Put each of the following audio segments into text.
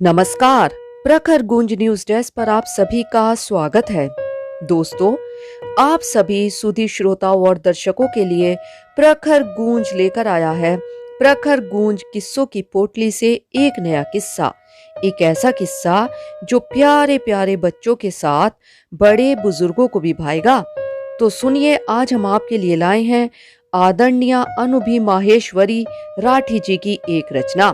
नमस्कार। प्रखर गूंज न्यूज डेस्क पर आप सभी का स्वागत है। दोस्तों, आप सभी सुधी श्रोताओं और दर्शकों के लिए प्रखर गूंज लेकर आया है प्रखर गूंज किस्सों की पोटली से एक नया किस्सा। एक ऐसा किस्सा जो प्यारे प्यारे बच्चों के साथ बड़े बुजुर्गों को भी भाएगा। तो सुनिए, आज हम आपके लिए लाए हैं आदरणीय अनुभि माहेश्वरी राठी जी की एक रचना।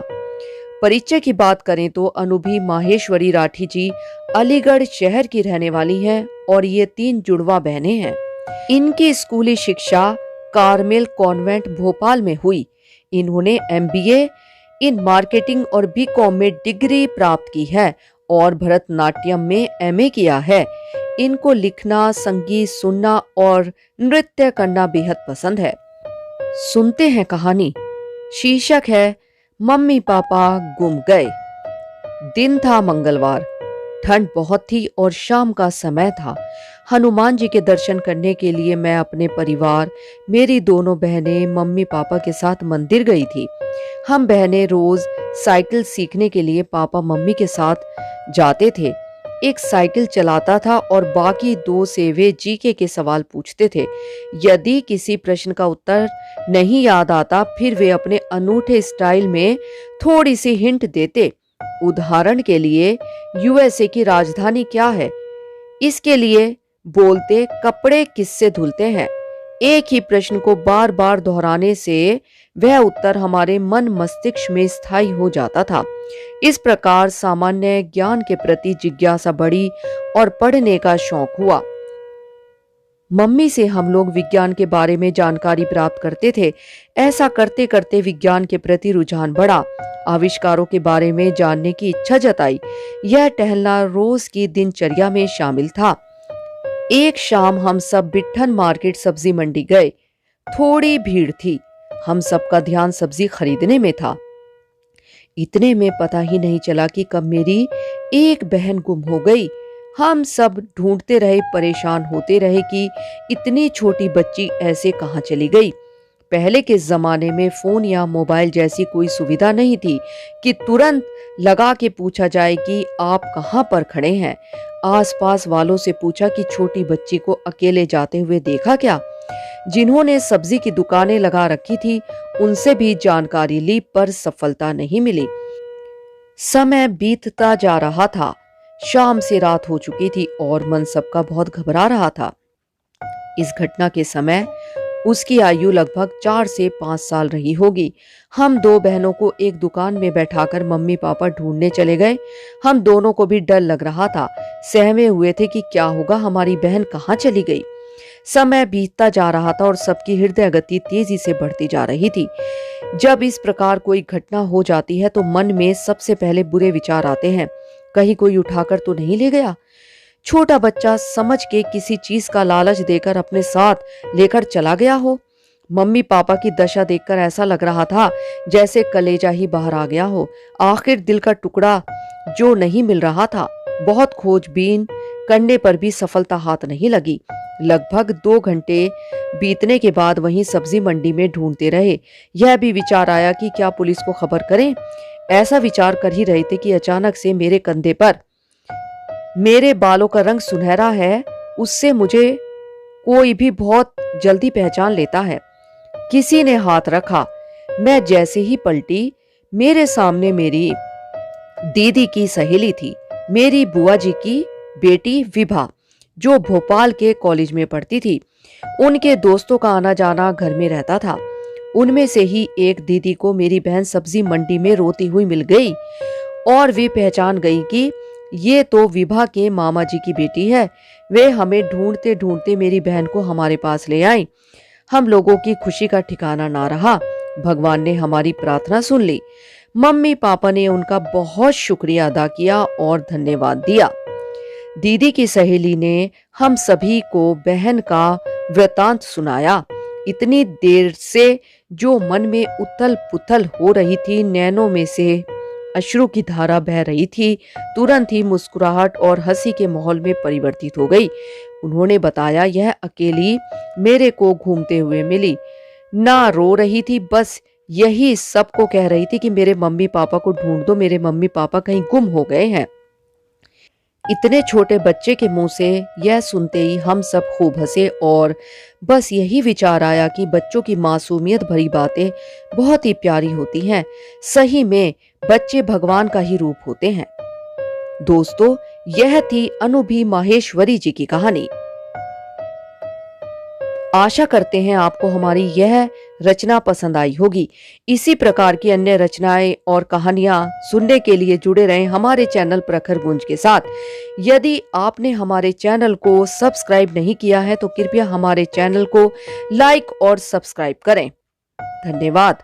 परिचय की बात करें तो अनुभि माहेश्वरी राठी जी अलीगढ़ शहर की रहने वाली हैं और ये 3 जुड़वा बहनें हैं। इनकी स्कूली शिक्षा कार्मेल कॉन्वेंट भोपाल में हुई। इन्होंने MBA इन मार्केटिंग और BCom में डिग्री प्राप्त की है और भरतनाट्यम में MA किया है। इनको लिखना, संगीत सुनना और नृत्य करना बेहद पसंद है। सुनते हैं कहानी। शीर्षक है मम्मी पापा गुम गए। दिन था मंगलवार। ठंड बहुत थी और शाम का समय था। हनुमान जी के दर्शन करने के लिए मैं अपने परिवार, मेरी दोनों बहनें, मम्मी पापा के साथ मंदिर गई थी। हम बहनें रोज साइकिल सीखने के लिए पापा मम्मी के साथ जाते थे। एक साइकिल चलाता था और बाकी 2 से वे जीके के सवाल पूछते थे। यदि किसी प्रश्न का उत्तर नहीं याद आता, फिर वे अपने अनूठे स्टाइल में थोड़ी सी हिंट देते। उदाहरण के लिए, USA की राजधानी क्या है? इसके लिए बोलते, कपड़े किससे धुलते हैं? एक ही प्रश्न को बार बार दोहराने से वह उत्तर हमारे मन मस्तिष्क में स्थायी हो जाता था। इस प्रकार सामान्य ज्ञान के प्रति जिज्ञासा बढ़ी और पढ़ने का शौक हुआ। मम्मी से हम लोग विज्ञान के बारे में जानकारी प्राप्त करते थे। ऐसा करते करते विज्ञान के प्रति रुझान बढ़ा। आविष्कारों के बारे में जानने की इच्छा जताई। यह टहलना रोज की दिनचर्या में शामिल था। एक शाम हम सब बिट्ठन मार्केट सब्जी मंडी गए। थोड़ी भीड़ थी। हम सबका ध्यान सब्जी खरीदने में था। इतने में पता ही नहीं चला कि कब मेरी एक बहन गुम हो गई। हम सब ढूंढते रहे, परेशान होते रहे कि इतनी छोटी बच्ची ऐसे कहाँ चली गई। पहले के जमाने में फोन या मोबाइल जैसी कोई सुविधा नहीं थी कि तुरंत लगा के पूछा जाए कि आप कहाँ पर खड़े हैं। आसपास वालों से पूछा कि छोटी बच्ची को अकेले जाते हुए देखा क्या। जिन्होंने सब्जी की दुकानें लगा रखी थी, उनसे भी जानकारी ली, पर सफलता नहीं मिली। समय बीतता जा रहा था। शाम से रात हो चुकी थी और मन सबका बहुत घबरा रहा था। इस घटना के समय उसकी आयु लगभग 4 से 5 साल रही होगी। हम 2 बहनों को एक दुकान में बैठाकर मम्मी पापा ढूंढने चले गए। हम दोनों को भी डर लग रहा था। सहमे हुए थे कि क्या होगा, हमारी बहन कहाँ चली गई। समय बीतता जा रहा था और सबकी हृदय गति तेजी से बढ़ती जा रही थी। जब इस प्रकार कोई घटना हो जाती है तो मन में सबसे पहले बुरे विचार आते हैं। कहीं कोई उठाकर तो नहीं ले गया। छोटा बच्चा समझ के किसी चीज का लालच देकर अपने साथ लेकर चला गया हो। मम्मी पापा की दशा देखकर ऐसा लग रहा था जैसे कलेजा ही बाहर आ गया हो। आखिर दिल का टुकड़ा जो नहीं मिल रहा था। बहुत खोजबीन करने पर भी सफलता हाथ नहीं लगी। लगभग 2 घंटे बीतने के बाद वहीं सब्जी मंडी में ढूंढते रहे। यह भी विचार आया कि क्या पुलिस को खबर करें। ऐसा विचार कर ही रहे थे कि अचानक से मेरे कंधे पर, मेरे बालों का रंग सुनहरा है, उससे मुझे कोई भी बहुत जल्दी पहचान लेता है। किसी ने हाथ रखा। मैं जैसे ही पलटी, मेरे सामने मेरी दीदी की सहेली थी, मेरी बुआ जी की बेटी विभा, जो भोपाल के कॉलेज में पढ़ती थी। उनके दोस्तों का आना जाना घर में रहता था। उनमें से ही एक दीदी को मेरी बहन सब्जी मंडी में रोती हुई मिल गई और वे पहचान गई कि ये तो विभा के मामा जी की बेटी है। वे हमें ढूंढते ढूंढते मेरी बहन को हमारे पास ले आई। हम लोगों की खुशी का ठिकाना ना रहा। भगवान ने हमारी प्रार्थना सुन ली। मम्मी पापा ने उनका बहुत शुक्रिया अदा किया और धन्यवाद दिया। दीदी की सहेली ने हम सभी को बहन का वृतांत सुनाया। इतनी देर से जो मन में उथल पुथल हो रही थी, नैनों में से अश्रु की धारा बह रही थी, तुरंत ही मुस्कुराहट और हंसी के माहौल में परिवर्तित हो गई। उन्होंने बताया, यह अकेली मेरे को घूमते हुए मिली। ना रो रही थी, बस यही सबको कह रही थी कि मेरे मम्मी पापा को ढूंढ दो, मेरे मम्मी पापा कहीं गुम हो गए हैं। इतने छोटे बच्चे के मुंह से यह सुनते ही हम सब खूब हंसे और बस यही विचार आया कि बच्चों की मासूमियत भरी बातें बहुत ही प्यारी होती हैं। सही में बच्चे भगवान का ही रूप होते हैं। दोस्तों, यह थी अनुभी माहेश्वरी जी की कहानी। आशा करते हैं आपको हमारी यह रचना पसंद आई होगी। इसी प्रकार की अन्य रचनाएं और कहानियां सुनने के लिए जुड़े रहें हमारे चैनल प्रखर गूंज के साथ। यदि आपने हमारे चैनल को सब्सक्राइब नहीं किया है तो कृपया हमारे चैनल को लाइक और सब्सक्राइब करें। धन्यवाद।